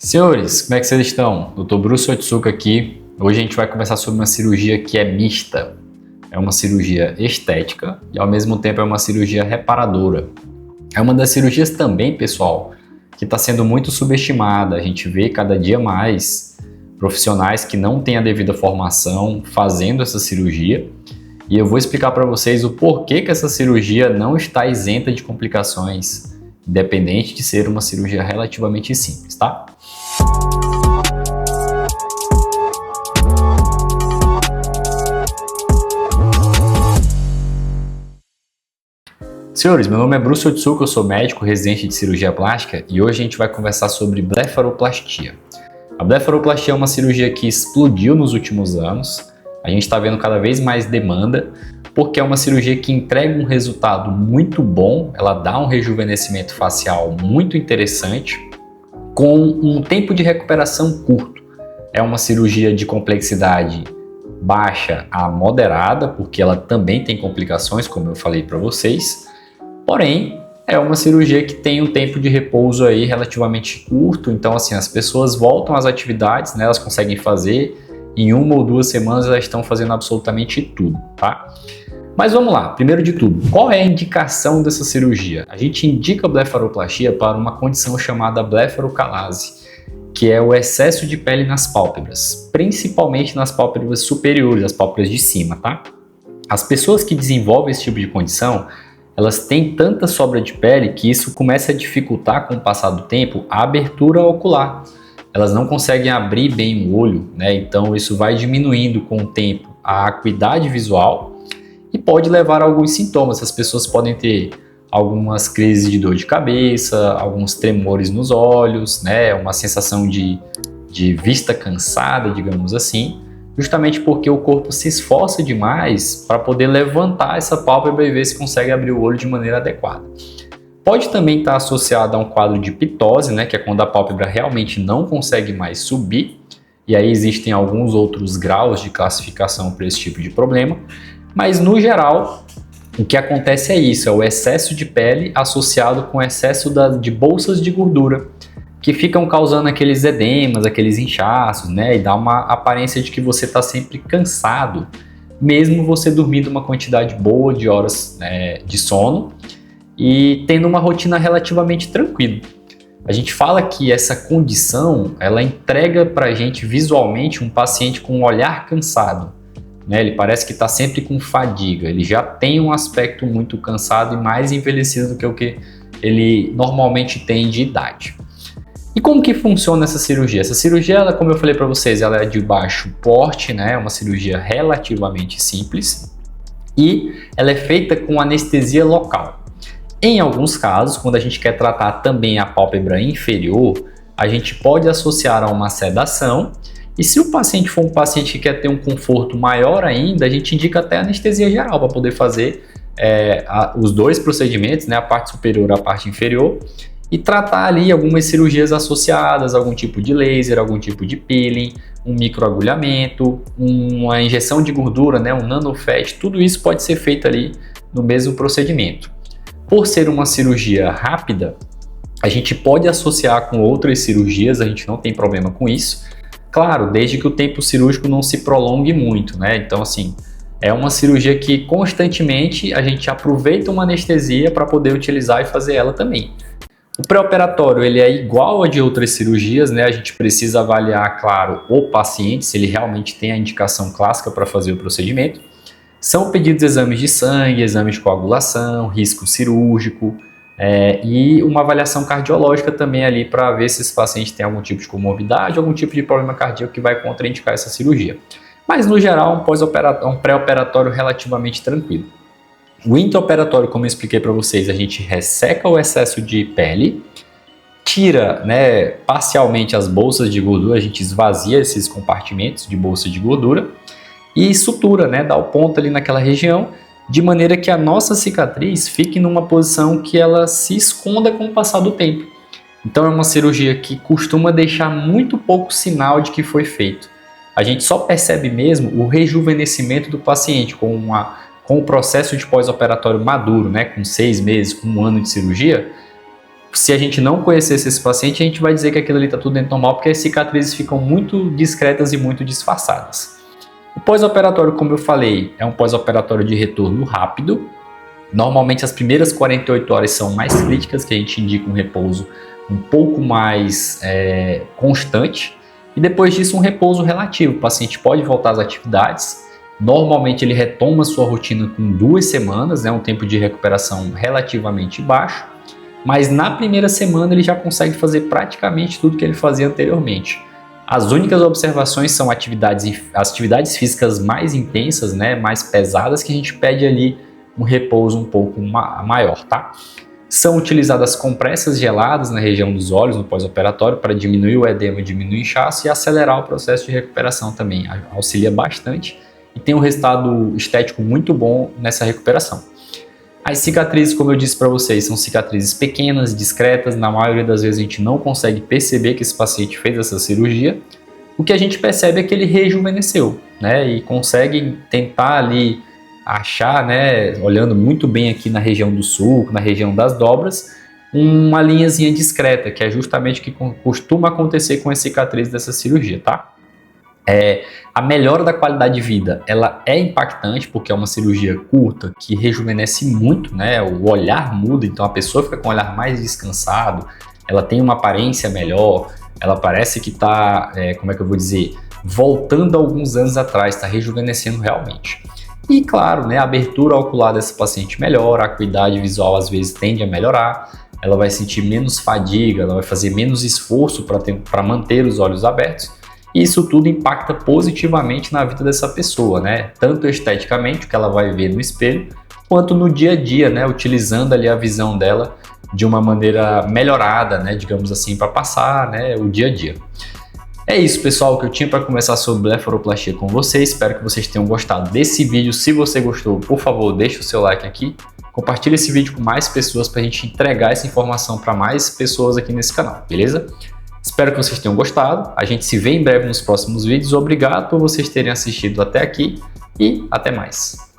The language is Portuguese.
Senhores, como é que vocês estão? Dr. Bruce Otsuka aqui. Hoje a gente vai conversar sobre uma cirurgia que é mista. É uma cirurgia estética e ao mesmo tempo é uma cirurgia reparadora. É uma das cirurgias também, pessoal, que está sendo muito subestimada. A gente vê cada dia mais profissionais que não têm a devida formação fazendo essa cirurgia. E eu vou explicar para vocês o porquê que essa cirurgia não está isenta de complicações, independente de ser uma cirurgia relativamente simples, tá? Senhores, meu nome é Bruce Otsuka, eu sou médico residente de cirurgia plástica e hoje a gente vai conversar sobre blefaroplastia. A blefaroplastia é uma cirurgia que explodiu nos últimos anos, a gente está vendo cada vez mais demanda, porque é uma cirurgia que entrega um resultado muito bom, ela dá um rejuvenescimento facial muito interessante, com um tempo de recuperação curto. É uma cirurgia de complexidade baixa a moderada, porque ela também tem complicações, como eu falei para vocês. Porém, é uma cirurgia que tem um tempo de repouso aí relativamente curto, então assim, as pessoas voltam às atividades, né, elas conseguem fazer, em 1 ou 2 semanas elas estão fazendo absolutamente tudo, tá? Mas vamos lá, primeiro de tudo, qual é a indicação dessa cirurgia? A gente indica a blefaroplastia para uma condição chamada blefarocalase, que é o excesso de pele nas pálpebras, principalmente nas pálpebras superiores, as pálpebras de cima, tá? As pessoas que desenvolvem esse tipo de condição, elas têm tanta sobra de pele que isso começa a dificultar com o passar do tempo a abertura ocular. Elas não conseguem abrir bem o olho, né? Então isso vai diminuindo com o tempo a acuidade visual e pode levar a alguns sintomas. As pessoas podem ter algumas crises de dor de cabeça, alguns tremores nos olhos, né? Uma sensação de vista cansada, digamos assim, justamente porque o corpo se esforça demais para poder levantar essa pálpebra e ver se consegue abrir o olho de maneira adequada. Pode também estar associado a um quadro de ptose, né, que é quando a pálpebra realmente não consegue mais subir, e aí existem alguns outros graus de classificação para esse tipo de problema, mas no geral o que acontece é isso, é o excesso de pele associado com excesso de bolsas de gordura, que ficam causando aqueles edemas, aqueles inchaços, né? E dá uma aparência de que você está sempre cansado, mesmo você dormindo uma quantidade boa de horas, né, de sono e tendo uma rotina relativamente tranquila. A gente fala que essa condição, ela entrega para a gente visualmente um paciente com um olhar cansado, né? Ele parece que está sempre com fadiga, ele já tem um aspecto muito cansado e mais envelhecido do que o que ele normalmente tem de idade. E como que funciona essa cirurgia? Essa cirurgia, ela, como eu falei para vocês, ela é de baixo porte, né? É uma cirurgia relativamente simples e ela é feita com anestesia local. Em alguns casos, quando a gente quer tratar também a pálpebra inferior, a gente pode associar a uma sedação e se o paciente for um paciente que quer ter um conforto maior ainda, a gente indica até anestesia geral para poder fazer os dois procedimentos, né? A parte superior e a parte inferior, e tratar ali algumas cirurgias associadas, algum tipo de laser, algum tipo de peeling, um microagulhamento, uma injeção de gordura, né, um nanofat, tudo isso pode ser feito ali no mesmo procedimento. Por ser uma cirurgia rápida, a gente pode associar com outras cirurgias, a gente não tem problema com isso, claro, desde que o tempo cirúrgico não se prolongue muito, né? Então assim, é uma cirurgia que constantemente a gente aproveita uma anestesia para poder utilizar e fazer ela também. O pré-operatório ele é igual a de outras cirurgias, né? A gente precisa avaliar, claro, o paciente, se ele realmente tem a indicação clássica para fazer o procedimento. São pedidos exames de sangue, exames de coagulação, risco cirúrgico e uma avaliação cardiológica também ali para ver se esse paciente tem algum tipo de comorbidade, algum tipo de problema cardíaco que vai contraindicar essa cirurgia. Mas no geral, um pré-operatório relativamente tranquilo. O intraoperatório, como eu expliquei para vocês, a gente resseca o excesso de pele, tira, né, parcialmente as bolsas de gordura, a gente esvazia esses compartimentos de bolsa de gordura e sutura, né, dá o ponto ali naquela região, de maneira que a nossa cicatriz fique numa posição que ela se esconda com o passar do tempo. Então é uma cirurgia que costuma deixar muito pouco sinal de que foi feito. A gente só percebe mesmo o rejuvenescimento do paciente com o processo de pós-operatório maduro, né, com 6 meses, com 1 ano de cirurgia, Se a gente não conhecesse esse paciente, a gente vai dizer que aquilo ali está tudo dentro normal, porque as cicatrizes ficam muito discretas e muito disfarçadas. O pós-operatório, como eu falei, é um pós-operatório de retorno rápido. Normalmente as primeiras 48 horas são mais críticas, que a gente indica um repouso um pouco mais constante. E depois disso um repouso relativo. O paciente pode voltar às atividades. Normalmente ele retoma sua rotina com 2 semanas, um tempo de recuperação relativamente baixo. Mas na primeira semana ele já consegue fazer praticamente tudo que ele fazia anteriormente. As únicas observações são as atividades físicas mais intensas, mais pesadas, que a gente pede ali um repouso um pouco maior, tá? São utilizadas compressas geladas na região dos olhos no pós-operatório para diminuir o edema, diminuir o inchaço e acelerar o processo de recuperação também. Auxilia bastante e tem um resultado estético muito bom nessa recuperação. As cicatrizes, como eu disse para vocês, são cicatrizes pequenas, discretas. Na maioria das vezes a gente não consegue perceber que esse paciente fez essa cirurgia. O que a gente percebe é que ele rejuvenesceu, e consegue tentar ali achar, olhando muito bem aqui na região do sulco, na região das dobras, uma linhazinha discreta, que é justamente o que costuma acontecer com as cicatrizes dessa cirurgia, tá? A melhora da qualidade de vida, ela é impactante porque é uma cirurgia curta que rejuvenesce muito, o olhar muda, então a pessoa fica com o olhar mais descansado, ela tem uma aparência melhor, ela parece que está, voltando alguns anos atrás, está rejuvenescendo realmente. E claro, a abertura ocular desse paciente melhora, a acuidade visual às vezes tende a melhorar, ela vai sentir menos fadiga, ela vai fazer menos esforço para manter os olhos abertos. E isso tudo impacta positivamente na vida dessa pessoa, tanto esteticamente, o que ela vai ver no espelho, quanto no dia a dia, utilizando ali a visão dela de uma maneira melhorada, digamos assim, para passar, o dia a dia. É isso, pessoal, que eu tinha para conversar sobre blefaroplastia com vocês. Espero que vocês tenham gostado desse vídeo. Se você gostou, por favor, deixe o seu like aqui. Compartilhe esse vídeo com mais pessoas para a gente entregar essa informação para mais pessoas aqui nesse canal, beleza? Espero que vocês tenham gostado. A gente se vê em breve nos próximos vídeos. Obrigado por vocês terem assistido até aqui e até mais.